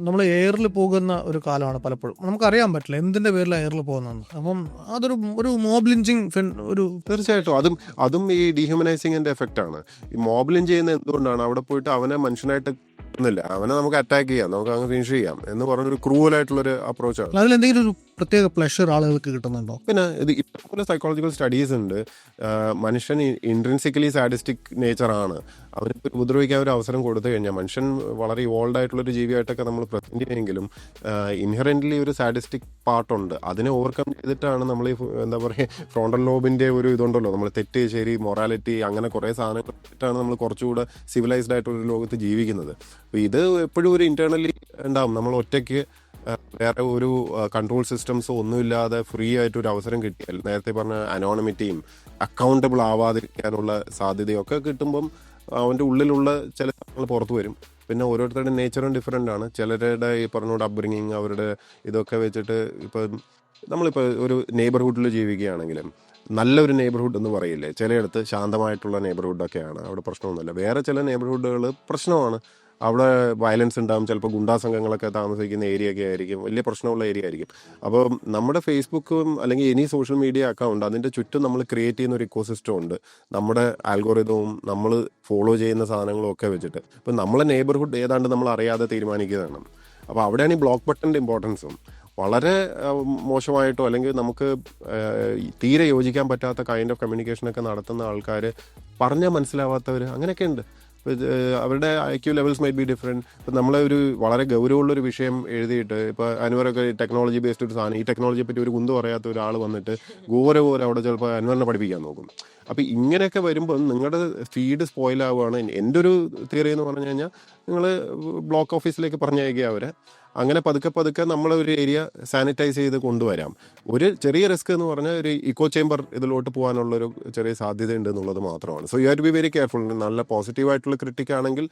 നമ്മൾ എയറിൽ പോകുന്ന ഒരു കാലമാണ് പലപ്പോഴും. നമുക്കറിയാൻ പറ്റില്ല എന്തിൻ്റെ പേരിലാണ് എയറിൽ പോകുന്നതെന്ന്. അപ്പം ഒരു മോബ് ലിഞ്ചിങ് ഒരു തീർച്ചയായിട്ടും അതും ഈ ഡീഹ്യൂമനൈസിങ്ങിന്റെ എഫക്റ്റ് ആണ്. ഈ മോബ് ലിഞ്ച് ചെയ്യുന്ന എന്തുകൊണ്ടാണ്? അവിടെ പോയിട്ട് അവനെ മനുഷ്യനായിട്ട് ില്ല അവനെ നമുക്ക് അറ്റാക്ക് ചെയ്യാം, നമുക്ക് അങ്ങ് ഫിനിഷ് ചെയ്യാം എന്ന് പറഞ്ഞൊരു ക്രൂവലായിട്ടുള്ളൊരു അപ്രോച്ചാണ്. അതിലെന്തെങ്കിലും ഒരു പ്രത്യേക പ്ലഷർ ആളുകൾക്ക് കിട്ടുന്നുണ്ടോ? പിന്നെ ഇത് ഇഷ്ടംപോലെ സൈക്കോളജിക്കൽ സ്റ്റഡീസ് ഉണ്ട്. മനുഷ്യൻ ഇൻട്രിൻസിക്കലി സാഡിസ്റ്റിക് നേച്ചറാണ്. അവനിപ്പോൾ ഉപദ്രവിക്കാൻ ഒരു അവസരം കൊടുത്തു കഴിഞ്ഞാൽ മനുഷ്യൻ വളരെ ഇവോൾവ് ആയിട്ടുള്ളൊരു ജീവിയായിട്ടൊക്കെ നമ്മൾ പ്രസന്റ് ചെയ്യുമെങ്കിലും ഇൻഹറൻ്റ്ലി ഒരു സാഡിസ്റ്റിക് പാർട്ടുണ്ട്. അതിനെ ഓവർകം ചെയ്തിട്ടാണ് നമ്മൾ ഈ എന്താ പറയുക ഫ്രോണ്ടൽ ലോബിൻ്റെ ഒരു ഇതുണ്ടല്ലോ, നമ്മൾ തെറ്റ് ശരി മൊറാലിറ്റി അങ്ങനെ കുറേ സാധനങ്ങൾ വെച്ചിട്ടാണ് നമ്മൾ കുറച്ചുകൂടെ സിവിലൈസ്ഡ് ആയിട്ടുള്ളൊരു ലോകത്ത് ജീവിക്കുന്നത്. അപ്പോൾ ഇത് എപ്പോഴും ഒരു ഇന്റേണലി ഉണ്ടാവും. നമ്മൾ ഒറ്റയ്ക്ക് വേറെ ഒരു കൺട്രോൾ സിസ്റ്റംസോ ഒന്നുമില്ലാതെ ഫ്രീ ആയിട്ട് ഒരു അവസരം കിട്ടിയാൽ നേരത്തെ പറഞ്ഞ അനോണിമിറ്റിയും അക്കൗണ്ടബിൾ ആവാതിരിക്കാനുള്ള സാധ്യതയൊക്കെ കിട്ടുമ്പം അവൻ്റെ ഉള്ളിലുള്ള ചില കാര്യങ്ങൾ പുറത്തു വരും. പിന്നെ ഓരോരുത്തരുടെ നേച്ചറും ഡിഫറെൻ്റ് ആണ്. ചിലരുടെ ഈ പറഞ്ഞ അപ്ബ്രിങ്ങിങ് അവരുടെ ഇതൊക്കെ വെച്ചിട്ട് ഇപ്പം നമ്മളിപ്പോൾ ഒരു നെയ്ബർഹുഡിൽ ജീവിക്കുകയാണെങ്കിലും നല്ലൊരു നെയ്ബർഹുഡ് എന്ന് പറയില്ലേ, ചിലയിടത്ത് ശാന്തമായിട്ടുള്ള നെയ്ബർഹുഡൊക്കെയാണ്, അവിടെ പ്രശ്നമൊന്നുമില്ല. വേറെ ചില നെയ്ബർഹുഡുകൾ പ്രശ്നമാണ്, അവിടെ വയലൻസ് ഉണ്ടാകും, ചിലപ്പോൾ ഗുണ്ടാ സംഘങ്ങളൊക്കെ താമസിക്കുന്ന ഏരിയ ഒക്കെ ആയിരിക്കും, വലിയ പ്രശ്നമുള്ള ഏരിയ ആയിരിക്കും. അപ്പോൾ നമ്മുടെ ഫേസ്ബുക്കും അല്ലെങ്കിൽ എനി സോഷ്യൽ മീഡിയ അക്കൗണ്ട് അതിൻ്റെ ചുറ്റും നമ്മൾ ക്രിയേറ്റ് ചെയ്യുന്ന ഒരു ഇക്കോസിസ്റ്റം ഉണ്ട്. നമ്മുടെ ആൽഗോറിതവും നമ്മൾ ഫോളോ ചെയ്യുന്ന സാധനങ്ങളും ഒക്കെ വെച്ചിട്ട് ഇപ്പം നമ്മളെ നെയ്ബർഹുഡ് ഏതാണ്ട് നമ്മൾ അറിയാതെ തീരുമാനിക്കുന്നതാണ്. അപ്പോൾ അവിടെയാണ് ഈ ബ്ലോക്ക് ബട്ടൻ്റെ ഇമ്പോർട്ടൻസും. വളരെ മോശമായിട്ടോ അല്ലെങ്കിൽ നമുക്ക് തീരെ യോജിക്കാൻ പറ്റാത്ത കൈൻഡ് ഓഫ് കമ്മ്യൂണിക്കേഷനൊക്കെ നടത്തുന്ന ആൾക്കാർ, പറഞ്ഞാൽ മനസ്സിലാവാത്തവർ, അങ്ങനെയൊക്കെ ഉണ്ട്. അവരുടെ IQ levels might be different. ഇപ്പം നമ്മളെ ഒരു വളരെ ഗൗരവമുള്ളൊരു വിഷയം എഴുതിയിട്ട് ഇപ്പോൾ അൻവറൊക്കെ ടെക്നോളജി ബേസ്ഡ് ഒരു സാധനം, ഈ ടെക്നോളജിയെ പറ്റി ഒരു കുന്ത് പറയാത്ത ഒരാൾ വന്നിട്ട് ഘോരഘോര അവിടെ ചിലപ്പോൾ അൻവറിനെ പഠിപ്പിക്കാൻ നോക്കും. അപ്പോൾ ഇങ്ങനെയൊക്കെ വരുമ്പോൾ നിങ്ങളുടെ ഫീഡ് സ്പോയിൽ ആവുകയാണ്. എൻ്റെ ഒരു തിയറി എന്ന് പറഞ്ഞു കഴിഞ്ഞാൽ നിങ്ങൾ ബ്ലോക്ക് ഓഫീസിലേക്ക് പറഞ്ഞയക്കുക അവരെ. അങ്ങനെ പതുക്കെ നമ്മളൊരു ഏരിയ സാനിറ്റൈസ് ചെയ്ത് കൊണ്ടുവരാം. ഒരു ചെറിയ റിസ്ക് എന്ന് പറഞ്ഞാൽ ഒരു ഇക്കോ ചേംബർ ഇതിലോട്ട് പോകാനുള്ളൊരു ചെറിയ സാധ്യത ഉണ്ട് എന്നുള്ളത് മാത്രമാണ്. So you have to be very careful. നല്ല പോസിറ്റീവായിട്ടുള്ള ക്രിട്ടിക് ആണെങ്കിൽ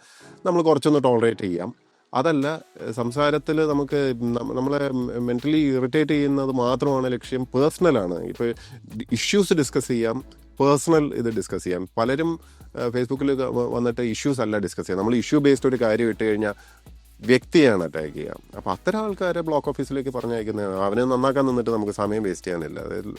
നമ്മൾ കുറച്ചൊന്ന് ടോളറേറ്റ് ചെയ്യാം. അതല്ല സംസാരത്തിൽ നമുക്ക് നമ്മളെ മെൻ്റലി ഇറിറ്റേറ്റ് ചെയ്യുന്നത് മാത്രമാണ് ലക്ഷ്യം. പേഴ്സണലാണ്. ഇപ്പോൾ ഇഷ്യൂസ് ഡിസ്കസ് ചെയ്യാം, പേഴ്സണൽ ഇത് ഡിസ്കസ് ചെയ്യാം. പലരും ഫേസ്ബുക്കിൽ വന്നിട്ട് ഇഷ്യൂസ് അല്ല ഡിസ്കസ് ചെയ്യാം. നമ്മൾ ഇഷ്യൂ ബേസ്ഡ് ഒരു കാര്യം ഇട്ട് കഴിഞ്ഞാൽ വ്യക്തിയാണ് അറ്റാക്ക് ചെയ്യുക. അപ്പോൾ അത്തരം ആൾക്കാരെ ബ്ലോക്ക് ഓഫീസിലേക്ക് പറഞ്ഞയക്കുന്നതാണ്. അവനെ നന്നാക്കാൻ നിന്നിട്ട് നമുക്ക് സമയം വേസ്റ്റ് ചെയ്യാനില്ല. അതായത്